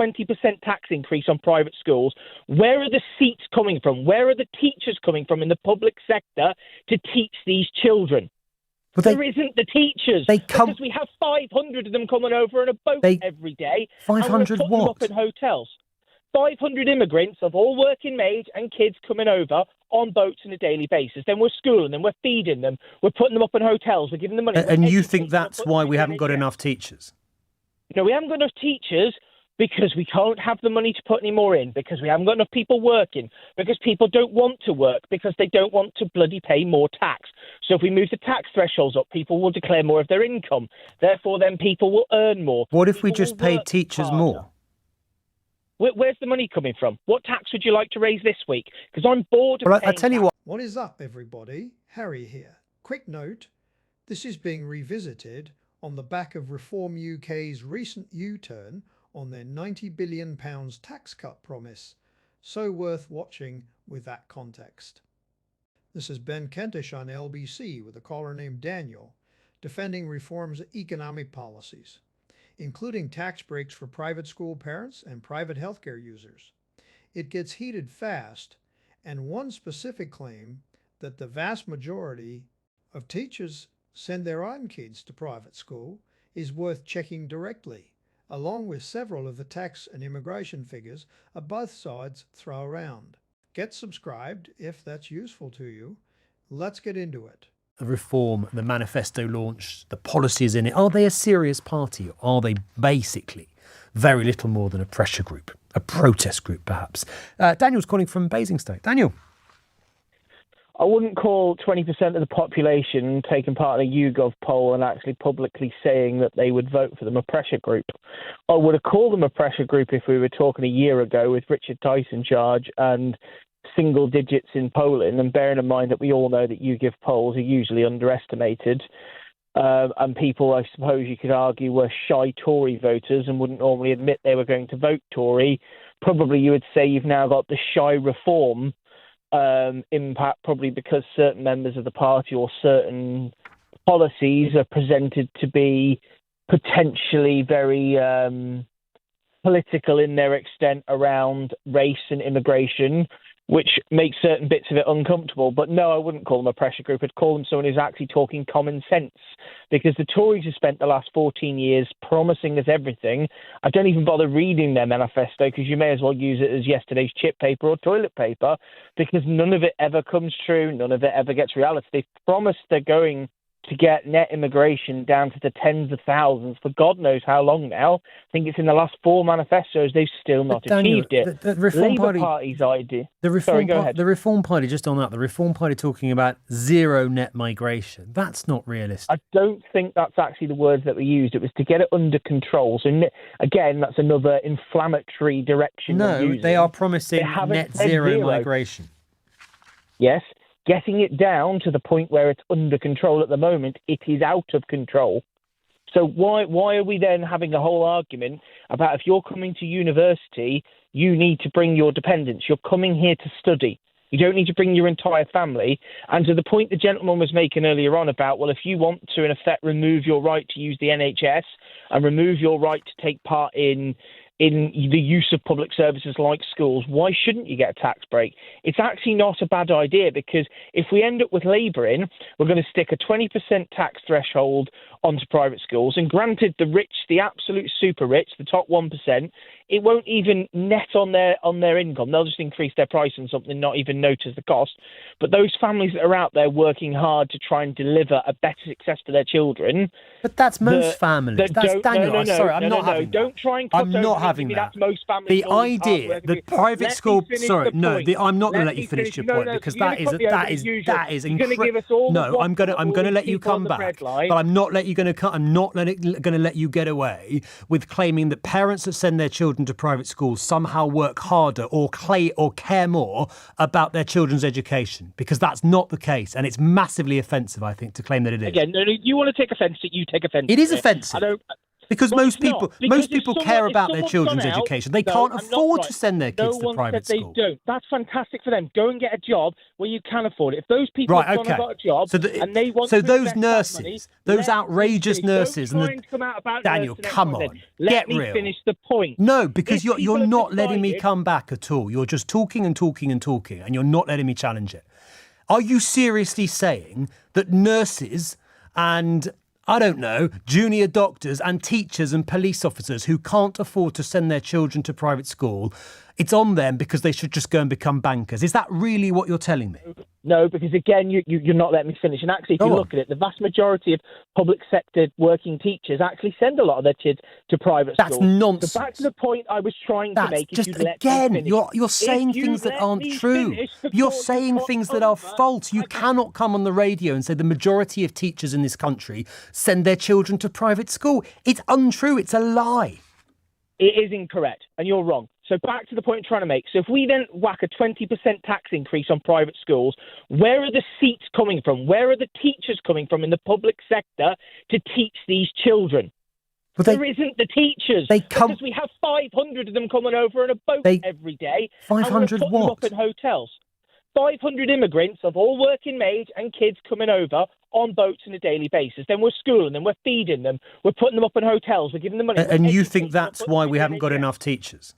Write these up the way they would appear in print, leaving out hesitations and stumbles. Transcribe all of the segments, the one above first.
20% tax increase on private schools, where are the seats coming from? Where are the teachers coming from in the public sector to teach these children? But there isn't the teachers. Because we have 500 of them coming over on a boat every day. 500 and we're putting what? them up in hotels. 500 immigrants of all working age and kids coming over on boats on a daily basis. Then we're schooling them, we're feeding them, we're putting them up in hotels, we're giving them money. And you think that's why we haven't got enough teachers? No, we haven't got enough teachers because we don't have the money to put any more in, because we haven't got enough people working, because people don't want to work, because they don't want to bloody pay more tax. So if we move the tax thresholds up, people will declare more of their income. Therefore, then people will earn more. What if we just paid teachers more? Where's the money coming from? What tax would you like to raise this week? Because I'm bored of paying I tell you what. What is up, everybody? Harry here. Quick note, this is being revisited on the back of Reform UK's recent U-turn on their £90 billion tax cut promise. So worth watching with that context. This is Ben Kentish on LBC with a caller named Daniel, defending Reform's economic policies, including tax breaks for private school parents and private healthcare users. It gets heated fast, and one specific claim that the vast majority of teachers send their own kids to private school is worth checking directly, along with several of the tax and immigration figures both sides throw around. Get subscribed if that's useful to you. Let's get into it. The Reform, the Manifesto launch, the policies in it, are they a serious party? Or are they basically very little more than a pressure group, a protest group perhaps? Daniel's calling from Basingstoke. Daniel. I wouldn't call 20% of the population taking part in a YouGov poll and actually publicly saying that they would vote for them a pressure group. I would have called them a pressure group if we were talking a year ago with Richard Tice in charge and single digits in polling, and bearing in mind that we all know that YouGov polls are usually underestimated. And people, I suppose you could argue, were shy Tory voters and wouldn't normally admit they were going to vote Tory. Probably you would say you've now got the shy Reform impact, probably because certain members of the party or certain policies are presented to be potentially very political in their extent around race and immigration, which makes certain bits of it uncomfortable. But no, I wouldn't call them a pressure group. I'd call them someone who's actually talking common sense, because the Tories have spent the last 14 years promising us everything. I don't even bother reading their manifesto, because you may as well use it as yesterday's chip paper or toilet paper, because none of it ever comes true. None of it ever gets reality. They've promised they're going to get net immigration down to the tens of thousands for God knows how long now. I think it's in the last 4 manifestos. They've still not achieved it. The Reform Labour Party's idea. The Reform Party, just on that, the Reform Party talking about zero net migration. That's not realistic. I don't think that's actually the words that were used. It was to get it under control. So again, that's another inflammatory direction. No, they are promising net zero migration. Yes. Getting it down to the point where it's under control. At the moment, it is out of control. So why are we then having a whole argument about if you're coming to university, you need to bring your dependents? You're coming here to study. You don't need to bring your entire family. And to the point the gentleman was making earlier on about, well, if you want to, in effect, remove your right to use the NHS and remove your right to take part in the use of public services like schools, why shouldn't you get a tax break? It's actually not a bad idea, because if we end up with Labour in, we're going to stick a 20% tax threshold onto private schools. And granted, the rich, the absolute super rich, the top 1%, it won't even net on their income. They'll just increase their price on something, not even notice the cost. But those families that are out there working hard to try and deliver a better success for their children. But that's most families. That's Daniel. Sorry, I'm not having that. Don't try and cut I'm not having that. That's most families. The idea that private school. Sorry, no. I'm not going to let you finish your point, because that is incredible. No, I'm going to let you come back, but I'm not going to let you get away with claiming that parents that send their children to private schools somehow work harder or care more about their children's education, because that's not the case, and it's massively offensive, I think, to claim that it is. Again, no, you want to take offence, you take offence. It is offensive. Because most people care about their children's education. They can't afford to send their kids to private school. They don't. That's fantastic for them. Go and get a job where you can afford it. If those people have got a job and they want to those nurses, money, those outrageous nurses, Daniel, come on, get real. Let me finish the point. No, because you're not letting me come back at all. You're just talking and talking and talking, and you're not letting me challenge it. Are you seriously saying that nurses and, I don't know, junior doctors and teachers and police officers who can't afford to send their children to private school, it's on them because they should just go and become bankers? Is that really what you're telling me? No, because again, you're not letting me finish. And actually, if you look at it, the vast majority of public sector working teachers actually send a lot of their kids to private schools. That's nonsense. So back to the point I was trying to make. Just again, you're saying things that aren't true. You're saying things that are false. You cannot come on the radio and say the majority of teachers in this country send their children to private school. It's untrue. It's a lie. It is incorrect, and you're wrong. So back to the point I'm trying to make. So if we then whack a 20% tax increase on private schools, where are the seats coming from? Where are the teachers coming from in the public sector to teach these children? There isn't the teachers. Because we have 500 of them coming over on a boat every day. 500 what? Them up in hotels. 500 immigrants of all working age and kids coming over on boats on a daily basis. Then we're schooling them, we're feeding them, we're putting them up in hotels, we're giving them money. And you think that's why we haven't got enough teachers?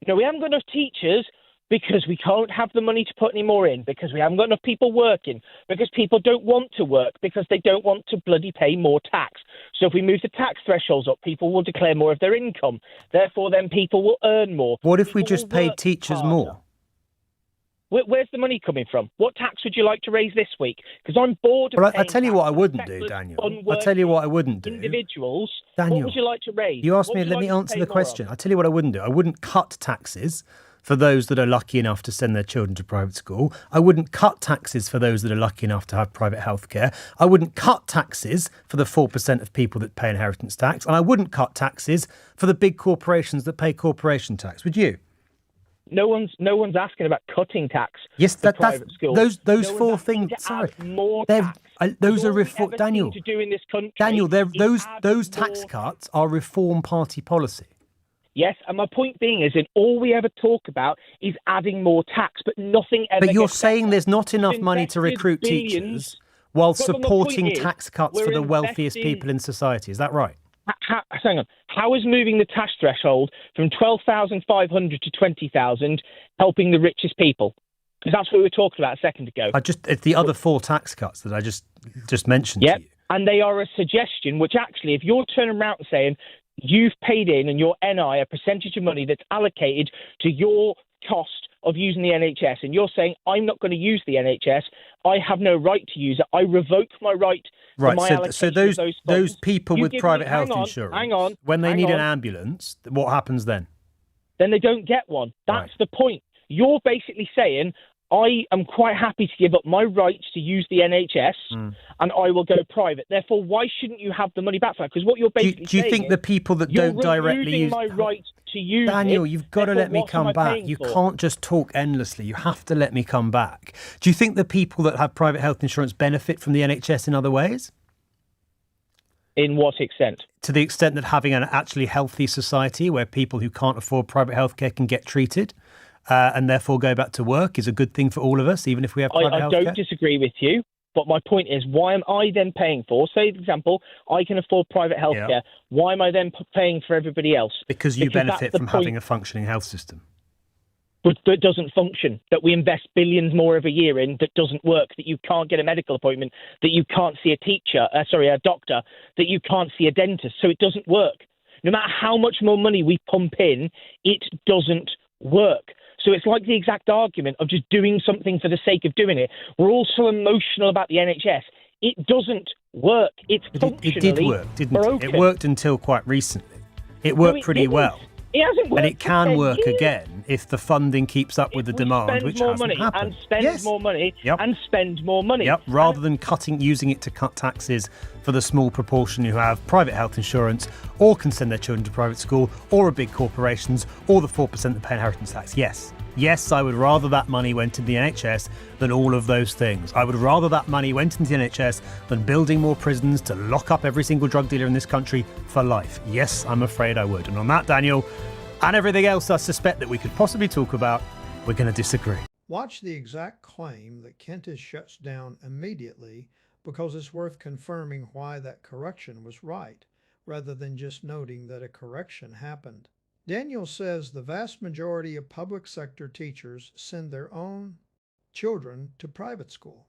No, we haven't got enough teachers because we can't have the money to put any more in, because we haven't got enough people working, because people don't want to work, because they don't want to bloody pay more tax. So if we move the tax thresholds up, people will declare more of their income. Therefore, then people will earn more. What if we just paid teachers more? Where's the money coming from? What tax would you like to raise this week? Because I'm bored of I tell you what I wouldn't do, Daniel. I tell you what I wouldn't do. Individuals, Daniel, what would you like to raise? You asked me, let me answer the question. I tell you what I wouldn't do. I wouldn't cut taxes for those that are lucky enough to send their children to private school. I wouldn't cut taxes for those that are lucky enough to have private healthcare. I wouldn't cut taxes for the 4% of people that pay inheritance tax. And I wouldn't cut taxes for the big corporations that pay corporation tax. Would you? No one's asking about cutting tax. Yes, that's those four things. Sorry, those are reform. Daniel, those tax cuts are Reform Party policy. Yes, and my point being is that all we ever talk about is adding more tax, but nothing ever. But you're saying there's not enough money to recruit teachers while supporting tax cuts for the wealthiest people in society. Is that right? Hang on. How is moving the tax threshold from 12,500 to 20,000 helping the richest people? Because that's what we were talking about a second ago. It's the other four tax cuts that I just mentioned to you. And they are a suggestion, which actually, if you're turning around and saying you've paid in and your NI a percentage of money that's allocated to your cost of using the NHS, and you're saying I'm not going to use the NHS, I have no right to use it, I revoke my right. Right, so those people with private health insurance, when they need an ambulance, what happens then? Then they don't get one. That's the point. You're basically saying I am quite happy to give up my rights to use the NHS and I will go private. Therefore, why shouldn't you have the money back for that? Because what you're basically saying do you think the people that don't directly use my right to use Daniel, you've got to let me come back. You can't just talk endlessly. You have to let me come back. Do you think the people that have private health insurance benefit from the NHS in other ways? In what extent? To the extent that having an actually healthy society where people who can't afford private healthcare can get treated and therefore go back to work is a good thing for all of us, even if we have private healthcare? I don't disagree with you, but my point is, why am I then paying for, say, for example, I can afford private healthcare. Yeah. Why am I then paying for everybody else? Because you benefit from having a functioning health system. But that doesn't function, that we invest billions more every year in, that doesn't work, that you can't get a medical appointment, that you can't see a doctor, that you can't see a dentist. So it doesn't work. No matter how much more money we pump in, it doesn't work. So it's like the exact argument of just doing something for the sake of doing it. We're all so emotional about the NHS. It doesn't work. It's functionally It did work, didn't broken. It worked until quite recently. It worked pretty well. It hasn't worked. And it can work again if the funding keeps up with the demand, which hasn't happened. And spend more money and spend more money. Yep, rather than using it to cut taxes for the small proportion who have private health insurance or can send their children to private school or are big corporations or the 4% that pay inheritance tax. Yes, I would rather that money went into the NHS than all of those things. I would rather that money went into the NHS than building more prisons to lock up every single drug dealer in this country for life. Yes, I'm afraid I would. And on that, Daniel, and everything else I suspect that we could possibly talk about, we're going to disagree. Watch the exact claim that Kentish shuts down immediately because it's worth confirming why that correction was right, rather than just noting that a correction happened. Daniel says the vast majority of public sector teachers send their own children to private school.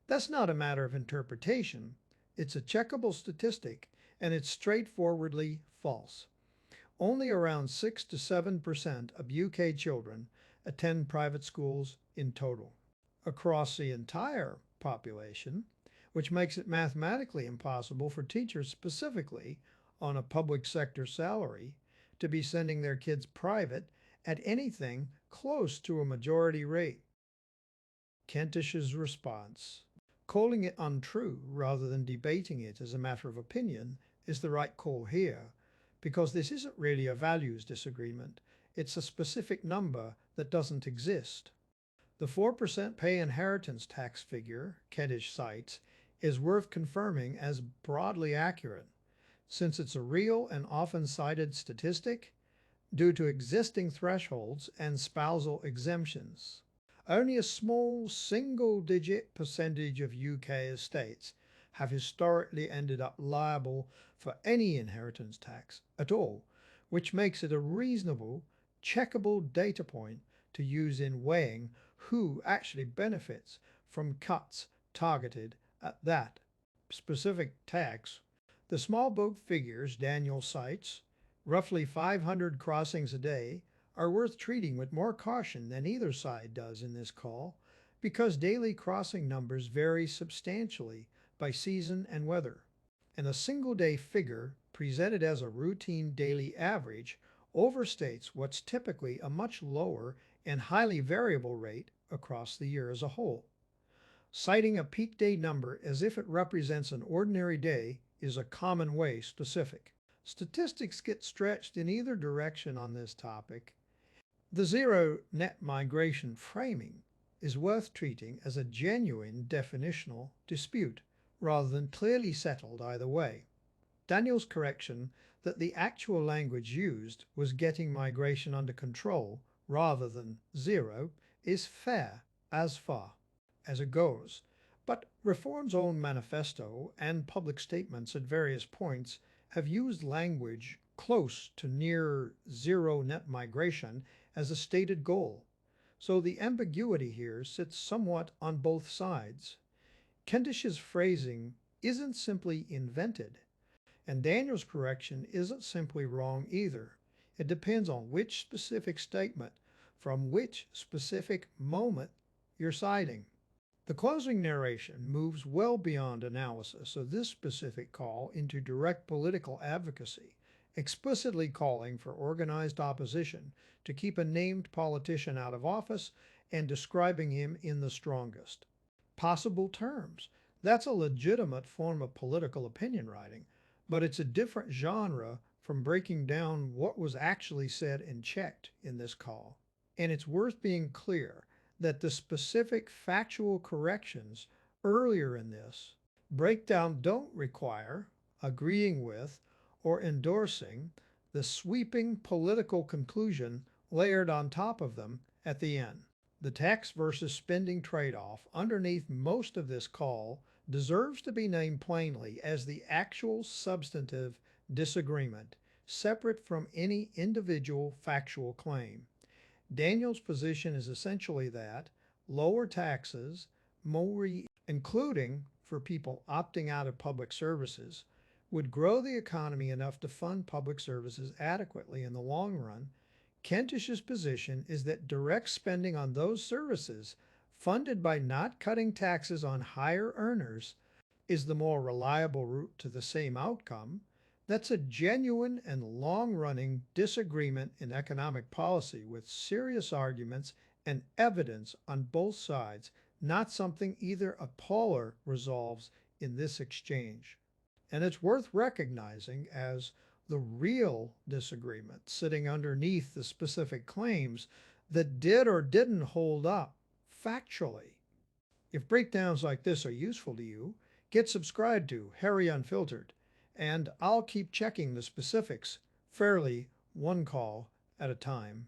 That's not a matter of interpretation. It's a checkable statistic, and it's straightforwardly false. Only around 6 to 7% of UK children attend private schools in total. Across the entire population, which makes it mathematically impossible for teachers specifically on a public sector salary to be sending their kids private at anything close to a majority rate. Kentish's response: calling it untrue rather than debating it as a matter of opinion is the right call here, because this isn't really a values disagreement, it's a specific number that doesn't exist. The 4% pay inheritance tax figure Kentish cites is worth confirming as broadly accurate, since it's a real and often cited statistic due to existing thresholds and spousal exemptions. Only a small single-digit percentage of UK estates have historically ended up liable for any inheritance tax at all, which makes it a reasonable, checkable data point to use in weighing who actually benefits from cuts targeted at that specific tax. The small boat figures Daniel cites, roughly 500 crossings a day, are worth treating with more caution than either side does in this call, because daily crossing numbers vary substantially by season and weather, and a single-day figure presented as a routine daily average overstates what's typically a much lower and highly variable rate across the year as a whole. Citing a peak day number as if it represents an ordinary day is a common way specific. Statistics get stretched in either direction on this topic. The zero net migration framing is worth treating as a genuine definitional dispute, rather than clearly settled either way. Daniel's correction that the actual language used was getting migration under control rather than zero is fair as far as it goes, but Reform's own manifesto and public statements at various points have used language close to near zero net migration as a stated goal, so the ambiguity here sits somewhat on both sides. Kentish's phrasing isn't simply invented, and Daniel's correction isn't simply wrong either. It depends on which specific statement from which specific moment you're citing. The closing narration moves well beyond analysis of this specific call into direct political advocacy, explicitly calling for organized opposition to keep a named politician out of office and describing him in the strongest possible terms. That's a legitimate form of political opinion writing, but it's a different genre from breaking down what was actually said and checked in this call. And it's worth being clear that the specific factual corrections earlier in this breakdown don't require agreeing with or endorsing the sweeping political conclusion layered on top of them at the end. The tax versus spending trade-off underneath most of this call deserves to be named plainly as the actual substantive disagreement, separate from any individual factual claim. Daniel's position is essentially that lower taxes, including for people opting out of public services, would grow the economy enough to fund public services adequately in the long run. Kentish's position is that direct spending on those services, funded by not cutting taxes on higher earners, is the more reliable route to the same outcome, That's a genuine and long-running disagreement in economic policy with serious arguments and evidence on both sides, not something either a polar resolves in this exchange. And it's worth recognizing as the real disagreement sitting underneath the specific claims that did or didn't hold up factually. If breakdowns like this are useful to you, get subscribed to Harry Unfiltered, and I'll keep checking the specifics fairly one call at a time.